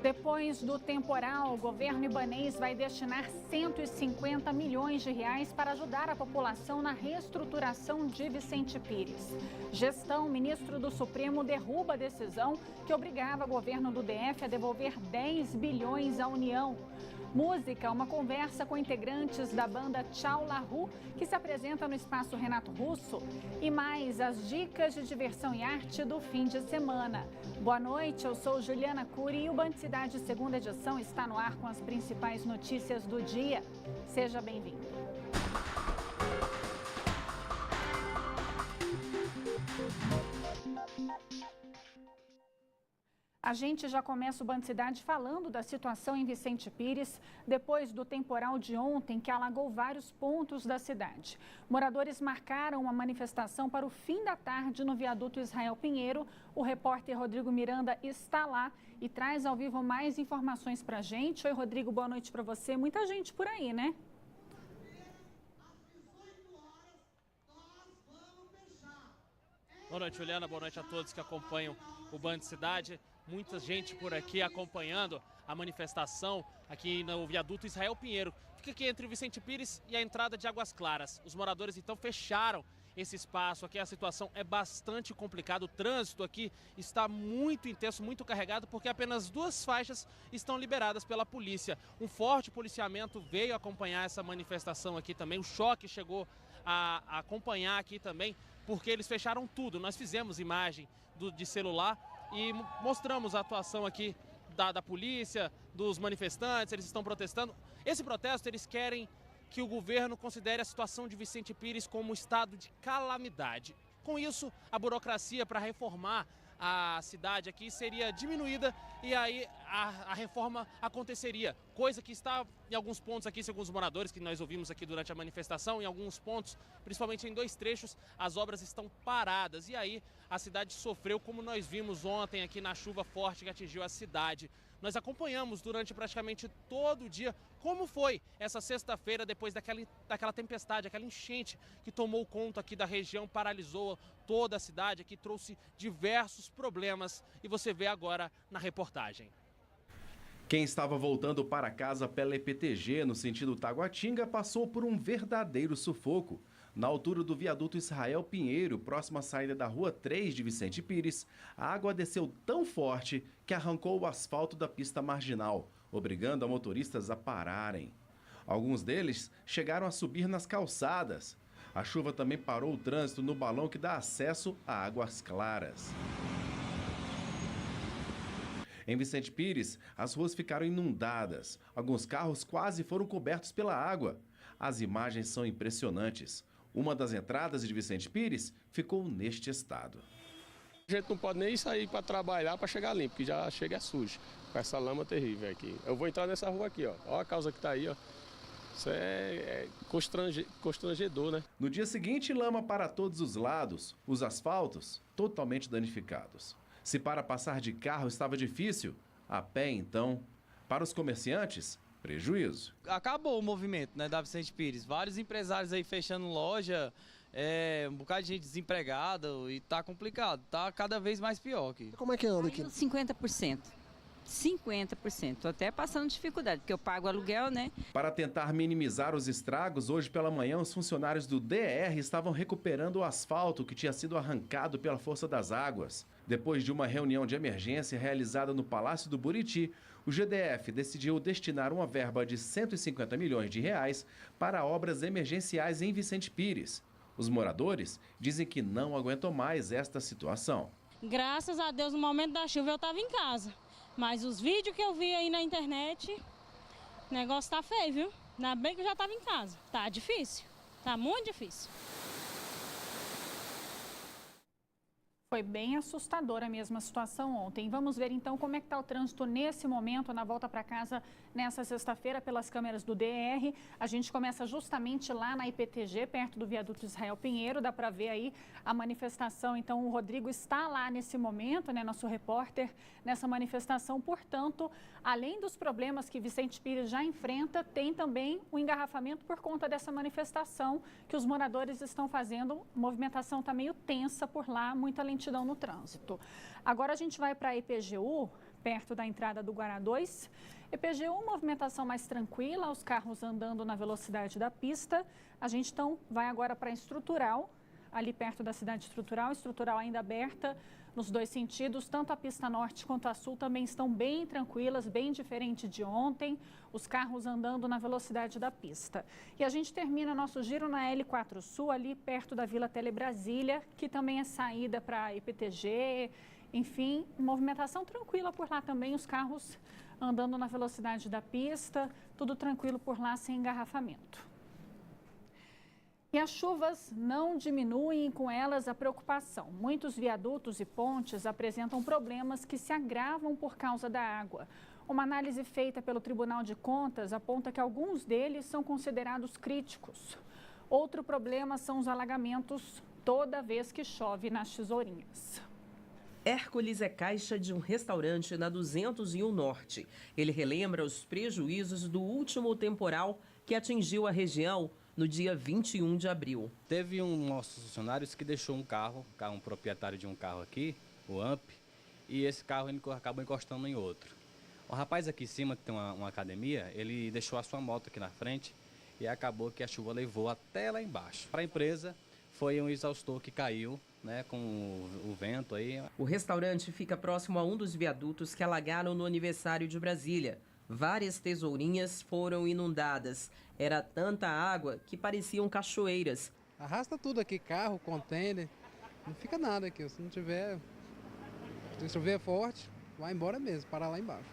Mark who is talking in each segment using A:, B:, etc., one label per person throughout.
A: Depois do temporal, o governo ibanês vai destinar 150 milhões de reais para ajudar a população na reestruturação de Vicente Pires. Gestão, ministro do Supremo derruba a decisão que obrigava o governo do DF a devolver 10 bilhões à União. Música, uma conversa com integrantes da banda Tchau Lahu, que se apresenta no Espaço Renato Russo. E mais as dicas de diversão e arte do fim de semana. Boa noite, eu sou Juliana Cury e o Band Cidade segunda edição está no ar com as principais notícias do dia. Seja bem-vindo. A gente já começa o Band Cidade falando da situação em Vicente Pires, depois do temporal de ontem que alagou vários pontos da cidade. Moradores marcaram uma manifestação para o fim da tarde no viaduto Israel Pinheiro. O repórter Rodrigo Miranda está lá e traz ao vivo mais informações para a gente. Oi, Rodrigo, boa noite para você. Muita gente por aí, né?
B: Boa noite, Juliana. Boa noite a todos que acompanham o Band Cidade. Muita gente por aqui acompanhando a manifestação aqui no viaduto Israel Pinheiro. Fica aqui entre o Vicente Pires e a entrada de Águas Claras. Os moradores então fecharam esse espaço aqui. A situação é bastante complicada. O trânsito aqui está muito intenso, muito carregado, porque apenas 2 faixas estão liberadas pela polícia. Um forte policiamento veio acompanhar essa manifestação aqui também. O choque chegou a acompanhar aqui também, porque eles fecharam tudo. Nós fizemos imagem de celular e mostramos a atuação aqui da polícia, dos manifestantes. Eles estão protestando. Esse protesto, eles querem que o governo considere a situação de Vicente Pires como estado de calamidade. Com isso, a burocracia para reformar a cidade aqui seria diminuída e aí a reforma aconteceria. Coisa que está em alguns pontos aqui, segundo os moradores que nós ouvimos aqui durante a manifestação, em alguns pontos, principalmente em 2 trechos, as obras estão paradas. E aí a cidade sofreu, como nós vimos ontem aqui na chuva forte que atingiu a cidade. Nós acompanhamos durante praticamente todo o dia como foi essa sexta-feira depois daquela tempestade, aquela enchente que tomou conta aqui da região, paralisou toda a cidade, que trouxe diversos problemas. E você vê agora na reportagem.
C: Quem estava voltando para casa pela EPTG no sentido Taguatinga passou por um verdadeiro sufoco. Na altura do viaduto Israel Pinheiro, próxima à saída da Rua 3 de Vicente Pires, a água desceu tão forte que arrancou o asfalto da pista marginal, obrigando a motoristas a pararem. Alguns deles chegaram a subir nas calçadas. A chuva também parou o trânsito no balão que dá acesso a Águas Claras. Em Vicente Pires, as ruas ficaram inundadas. Alguns carros quase foram cobertos pela água. As imagens são impressionantes. Uma das entradas de Vicente Pires ficou neste estado.
D: A gente não pode nem sair para trabalhar para chegar limpo, porque já chega sujo, com essa lama terrível aqui. Eu vou entrar nessa rua aqui, ó. Olha a causa que está aí, ó. Isso é constrangedor, né?
C: No dia seguinte, lama para todos os lados, os asfaltos totalmente danificados. Se para passar de carro estava difícil, a pé então, para os comerciantes, prejuízo.
E: Acabou o movimento, né, da Vicente Pires. Vários empresários aí fechando loja, um bocado de gente desempregada e tá complicado. Tá cada vez mais pior aqui.
F: Como é que anda aqui?
G: 50%. 50%. Tô até passando dificuldade, porque eu pago aluguel, né?
C: Para tentar minimizar os estragos, hoje pela manhã os funcionários do DR estavam recuperando o asfalto que tinha sido arrancado pela força das águas. Depois de uma reunião de emergência realizada no Palácio do Buriti, o GDF decidiu destinar uma verba de 150 milhões de reais para obras emergenciais em Vicente Pires. Os moradores dizem que não aguentam mais esta situação.
H: Graças a Deus, no momento da chuva eu estava em casa. Mas os vídeos que eu vi aí na internet, o negócio tá feio, viu? Ainda bem que eu já estava em casa. Tá difícil, tá muito difícil.
A: Foi bem assustadora a mesma situação ontem. Vamos ver então como é que está o trânsito nesse momento, na volta para casa nessa sexta-feira pelas câmeras do DR. A gente começa justamente lá na IPTG, perto do viaduto Israel Pinheiro. Dá para ver aí a manifestação. Então o Rodrigo está lá nesse momento, né, nosso repórter, nessa manifestação. Portanto, além dos problemas que Vicente Pires já enfrenta, tem também o engarrafamento por conta dessa manifestação que os moradores estão fazendo. A movimentação está meio tensa por lá, muita lentidão lentidão no trânsito. Agora a gente vai para a EPGU, perto da entrada do Guará 2. EPGU, movimentação mais tranquila, os carros andando na velocidade da pista. A gente então vai agora para a Estrutural, ali perto da cidade Estrutural ainda aberta nos dois sentidos, tanto a pista norte quanto a sul também estão bem tranquilas, bem diferente de ontem, os carros andando na velocidade da pista. E a gente termina nosso giro na L4 Sul, ali perto da Vila Telebrasília, que também é saída para a EPTG, enfim, movimentação tranquila por lá também, os carros andando na velocidade da pista, tudo tranquilo por lá, sem engarrafamento. E as chuvas não diminuem, com elas a preocupação. Muitos viadutos e pontes apresentam problemas que se agravam por causa da água. Uma análise feita pelo Tribunal de Contas aponta que alguns deles são considerados críticos. Outro problema são os alagamentos toda vez que chove nas Tesourinhas.
F: Hércules é caixa de um restaurante na 201 Norte. Ele relembra os prejuízos do último temporal que atingiu a região no dia 21 de abril.
I: Teve um dos nossos funcionários que deixou um proprietário de um carro aqui, o AMP, e esse carro ele acabou encostando em outro. O rapaz aqui em cima, que tem uma academia, ele deixou a sua moto aqui na frente e acabou que a chuva levou até lá embaixo. Para a empresa, foi um exaustor que caiu, né, com o vento aí.
F: O restaurante fica próximo a um dos viadutos que alagaram no aniversário de Brasília. Várias tesourinhas foram inundadas. Era tanta água que pareciam cachoeiras.
J: Arrasta tudo aqui, carro, contêiner, não fica nada aqui. Se chover forte, vai embora mesmo, parar lá embaixo.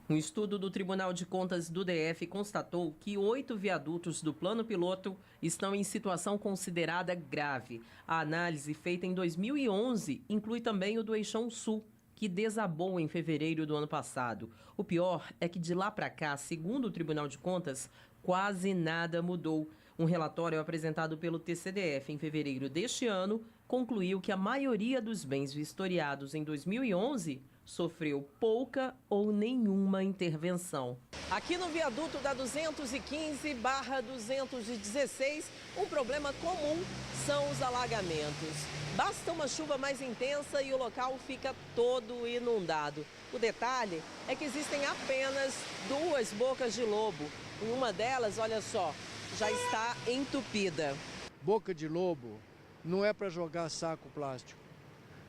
F: Um estudo do Tribunal de Contas do DF constatou que 8 viadutos do plano piloto estão em situação considerada grave. A análise feita em 2011 inclui também o do Eixão Sul, que desabou em fevereiro do ano passado. O pior é que de lá para cá, segundo o Tribunal de Contas, quase nada mudou. Um relatório apresentado pelo TCDF em fevereiro deste ano concluiu que a maioria dos bens vistoriados em 2011 sofreu pouca ou nenhuma intervenção. Aqui no viaduto da 215/216, um problema comum são os alagamentos. Basta uma chuva mais intensa e o local fica todo inundado. O detalhe é que existem apenas 2 bocas de lobo. E uma delas, olha só, já está entupida.
K: Boca de lobo não é para jogar saco plástico,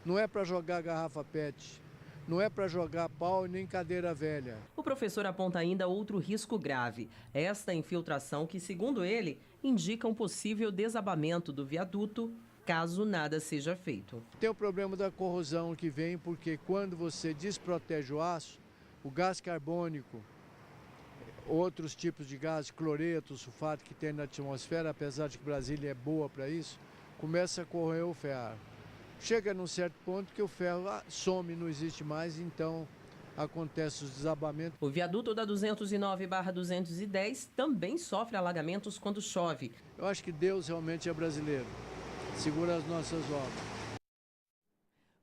K: não é para jogar garrafa PET, não é para jogar pau nem cadeira velha.
F: O professor aponta ainda outro risco grave. Esta infiltração que, segundo ele, indica um possível desabamento do viaduto caso nada seja feito.
K: Tem o problema da corrosão que vem porque quando você desprotege o aço, o gás carbônico, outros tipos de gás, cloreto, sulfato que tem na atmosfera, apesar de que Brasília é boa para isso, começa a corroer o ferro. Chega num certo ponto que o ferro some, não existe mais, então acontece os desabamentos.
F: O viaduto da 209/210 também sofre alagamentos quando chove.
K: Eu acho que Deus realmente é brasileiro, segura as nossas obras.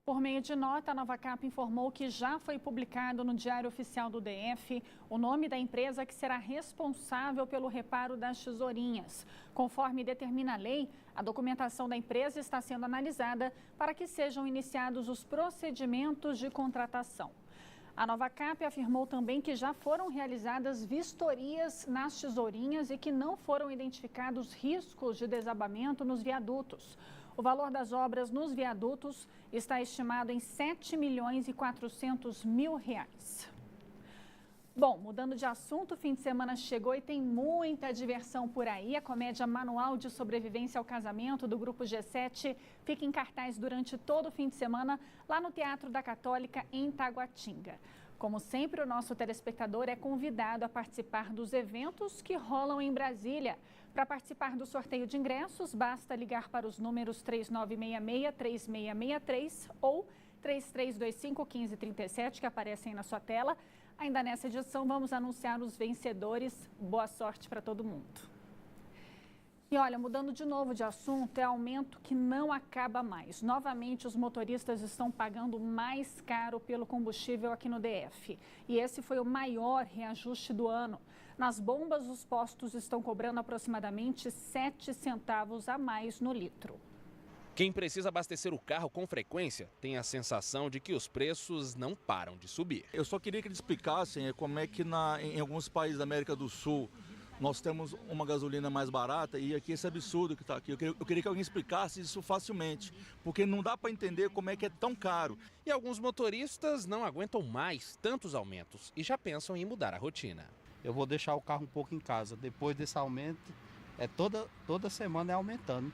A: Por meio de nota, a Novacap informou que já foi publicado no Diário Oficial do DF o nome da empresa que será responsável pelo reparo das tesourinhas. Conforme determina a lei, a documentação da empresa está sendo analisada para que sejam iniciados os procedimentos de contratação. A Novacap afirmou também que já foram realizadas vistorias nas tesourinhas e que não foram identificados riscos de desabamento nos viadutos. O valor das obras nos viadutos está estimado em R$ 7.400.000. Bom, mudando de assunto, o fim de semana chegou e tem muita diversão por aí. A comédia Manual de Sobrevivência ao Casamento do Grupo G7 fica em cartaz durante todo o fim de semana lá no Teatro da Católica, em Taguatinga. Como sempre, o nosso telespectador é convidado a participar dos eventos que rolam em Brasília. Para participar do sorteio de ingressos, basta ligar para os números 3966-3663 ou 3325-1537, que aparecem na sua tela. Ainda nessa edição, vamos anunciar os vencedores. Boa sorte para todo mundo. E olha, mudando de novo de assunto, é aumento que não acaba mais. Novamente, os motoristas estão pagando mais caro pelo combustível aqui no DF. E esse foi o maior reajuste do ano. Nas bombas, os postos estão cobrando aproximadamente 7 centavos a mais no litro.
L: Quem precisa abastecer o carro com frequência tem a sensação de que os preços não param de subir.
M: Eu só queria que eles explicassem como é que em alguns países da América do Sul nós temos uma gasolina mais barata e aqui esse absurdo que está aqui. Eu queria que alguém explicasse isso facilmente, porque não dá para entender como é que é tão caro.
L: E alguns motoristas não aguentam mais tantos aumentos e já pensam em mudar a rotina.
N: Eu vou deixar o carro um pouco em casa. Depois desse aumento, toda semana é aumentando.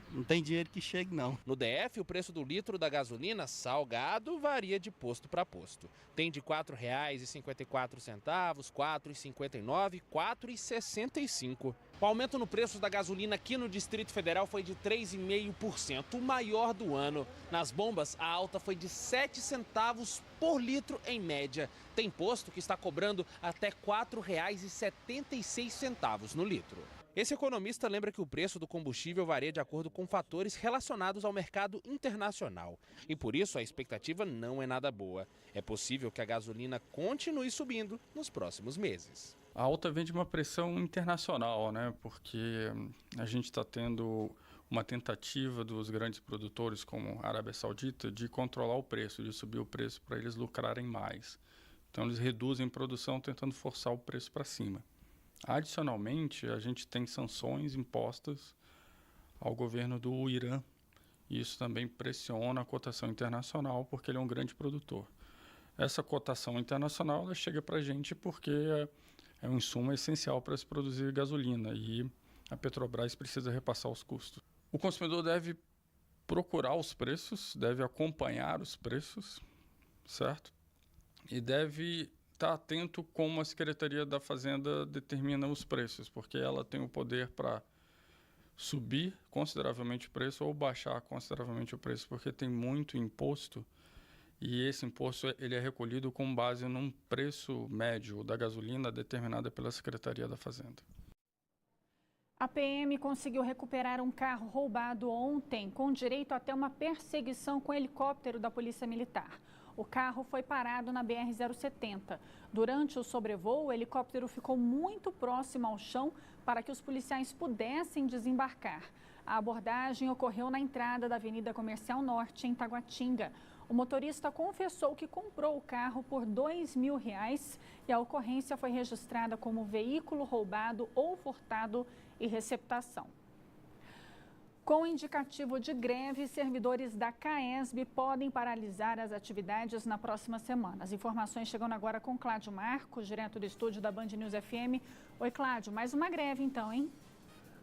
N: Não tem dinheiro que chegue, não.
L: No DF, o preço do litro da gasolina salgado varia de posto para posto. Tem de R$ 4,54, R$ 4,59, R$ 4,65. O aumento no preço da gasolina aqui no Distrito Federal foi de 3,5%, o maior do ano. Nas bombas, a alta foi de 7 centavos por litro em média. Tem posto que está cobrando até R$ 4,76 no litro. Esse economista lembra que o preço do combustível varia de acordo com fatores relacionados ao mercado internacional. E por isso a expectativa não é nada boa. É possível que a gasolina continue subindo nos próximos meses.
O: A alta vem de uma pressão internacional, né? Porque a gente está tendo uma tentativa dos grandes produtores, como a Arábia Saudita, de controlar o preço, de subir o preço para eles lucrarem mais. Então eles reduzem produção tentando forçar o preço para cima. Adicionalmente, a gente tem sanções impostas ao governo do Irã. E isso também pressiona a cotação internacional, porque ele é um grande produtor. Essa cotação internacional ela chega para a gente porque é um insumo essencial para se produzir gasolina e a Petrobras precisa repassar os custos. O consumidor deve procurar os preços, deve acompanhar os preços, certo? E deve estar atento como a Secretaria da Fazenda determina os preços, porque ela tem o poder para subir consideravelmente o preço ou baixar consideravelmente o preço, porque tem muito imposto e esse imposto ele é recolhido com base num preço médio da gasolina determinada pela Secretaria da Fazenda.
A: A PM conseguiu recuperar um carro roubado ontem, com direito até uma perseguição com helicóptero da Polícia Militar. O carro foi parado na BR-070. Durante o sobrevoo, o helicóptero ficou muito próximo ao chão para que os policiais pudessem desembarcar. A abordagem ocorreu na entrada da Avenida Comercial Norte, em Taguatinga. O motorista confessou que comprou o carro por R$ 2.000 e a ocorrência foi registrada como veículo roubado ou furtado e receptação. Com indicativo de greve, servidores da CAESB podem paralisar as atividades na próxima semana. As informações chegando agora com Cláudio Marcos, direto do estúdio da Band News FM. Oi, Cláudio, mais uma greve então, hein?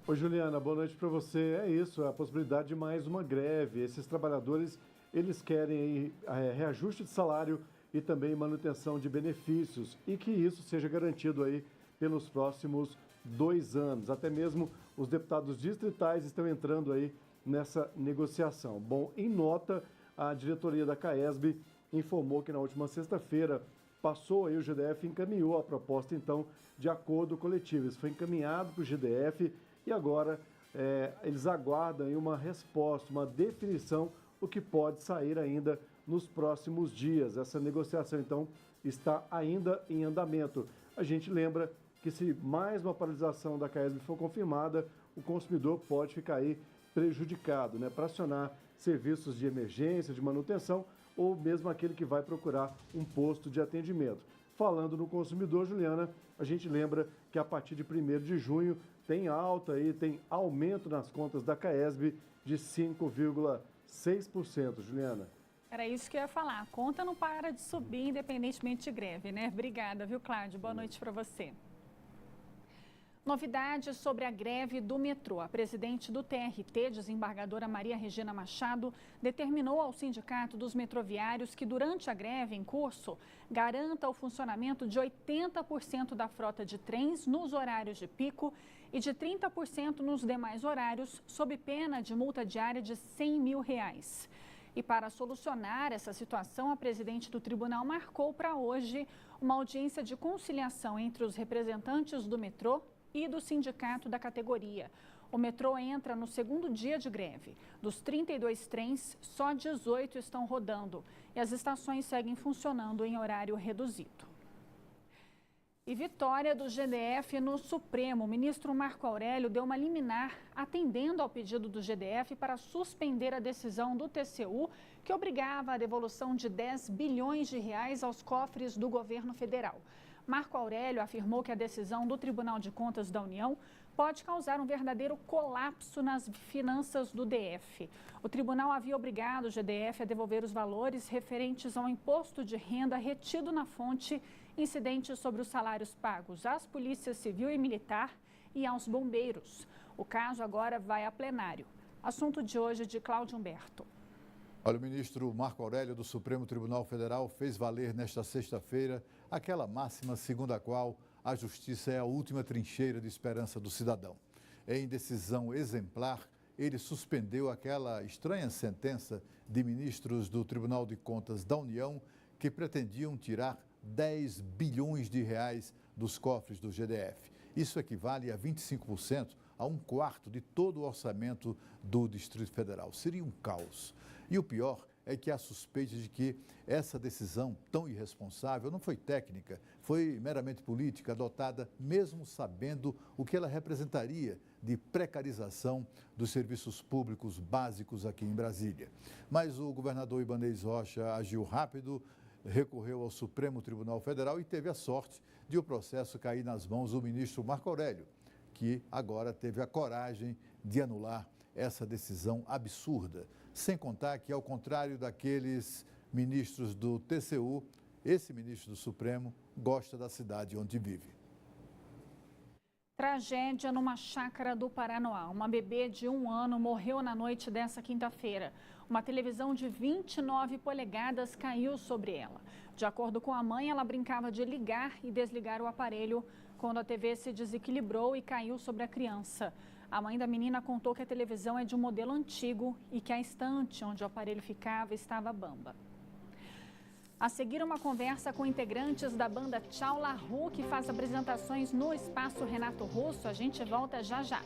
P: Oi, Juliana, boa noite para você. É isso, a possibilidade de mais uma greve. Esses trabalhadores, eles querem reajuste de salário e também manutenção de benefícios e que isso seja garantido aí pelos próximos 2 anos. Até mesmo os deputados distritais estão entrando aí nessa negociação. Bom, em nota, a diretoria da CAESB informou que na última sexta-feira passou aí o GDF e encaminhou a proposta, então, de acordo coletivo. Isso foi encaminhado para o GDF e agora eles aguardam aí uma resposta, uma definição, o que pode sair ainda nos próximos dias. Essa negociação, então, está ainda em andamento. A gente lembra que se mais uma paralisação da CAESB for confirmada, o consumidor pode ficar aí prejudicado, né? Para acionar serviços de emergência, de manutenção, ou mesmo aquele que vai procurar um posto de atendimento. Falando no consumidor, Juliana, a gente lembra que a partir de 1º de junho tem alta aí, tem aumento nas contas da CAESB de 5,6%, Juliana.
A: Era isso que eu ia falar. A conta não para de subir independentemente de greve, né? Obrigada, viu, Cláudio? Boa noite para você. Novidades sobre a greve do metrô. A presidente do TRT, desembargadora Maria Regina Machado, determinou ao Sindicato dos Metroviários que, durante a greve em curso, garanta o funcionamento de 80% da frota de trens nos horários de pico e de 30% nos demais horários, sob pena de multa diária de R$ 100 mil. E para solucionar essa situação, a presidente do tribunal marcou para hoje uma audiência de conciliação entre os representantes do metrô e do sindicato da categoria. O metrô entra no 2º dia de greve. Dos 32 trens, só 18 estão rodando e as estações seguem funcionando em horário reduzido. E vitória do GDF no Supremo. O ministro Marco Aurélio deu uma liminar atendendo ao pedido do GDF para suspender a decisão do TCU que obrigava a devolução de 10 bilhões de reais aos cofres do governo federal. Marco Aurélio afirmou que a decisão do Tribunal de Contas da União pode causar um verdadeiro colapso nas finanças do DF. O tribunal havia obrigado o GDF a devolver os valores referentes ao imposto de renda retido na fonte incidentes sobre os salários pagos às polícias civil e militar e aos bombeiros. O caso agora vai a plenário. Assunto de hoje de Cláudio Humberto.
Q: Olha, o ministro Marco Aurélio do Supremo Tribunal Federal fez valer nesta sexta-feira aquela máxima segundo a qual a justiça é a última trincheira de esperança do cidadão. Em decisão exemplar, ele suspendeu aquela estranha sentença de ministros do Tribunal de Contas da União que pretendiam tirar 10 bilhões de reais dos cofres do GDF. Isso equivale a 25%, a um quarto de todo o orçamento do Distrito Federal. Seria um caos. E o pior é que há suspeita de que essa decisão tão irresponsável não foi técnica, foi meramente política, adotada mesmo sabendo o que ela representaria de precarização dos serviços públicos básicos aqui em Brasília. Mas o governador Ibanez Rocha agiu rápido, recorreu ao Supremo Tribunal Federal e teve a sorte de o processo cair nas mãos do ministro Marco Aurélio, que agora teve a coragem de anular essa decisão absurda. Sem contar que, ao contrário daqueles ministros do TCU, esse ministro do Supremo gosta da cidade onde vive.
A: Tragédia numa chácara do Paranoá. Uma bebê de 1 ano morreu na noite dessa quinta-feira. Uma televisão de 29 polegadas caiu sobre ela. De acordo com a mãe, ela brincava de ligar e desligar o aparelho quando a TV se desequilibrou e caiu sobre a criança. A mãe da menina contou que a televisão é de um modelo antigo e que a estante onde o aparelho ficava estava bamba. A seguir, uma conversa com integrantes da banda Tchau La Rue, que faz apresentações no Espaço Renato Russo. A gente volta já já.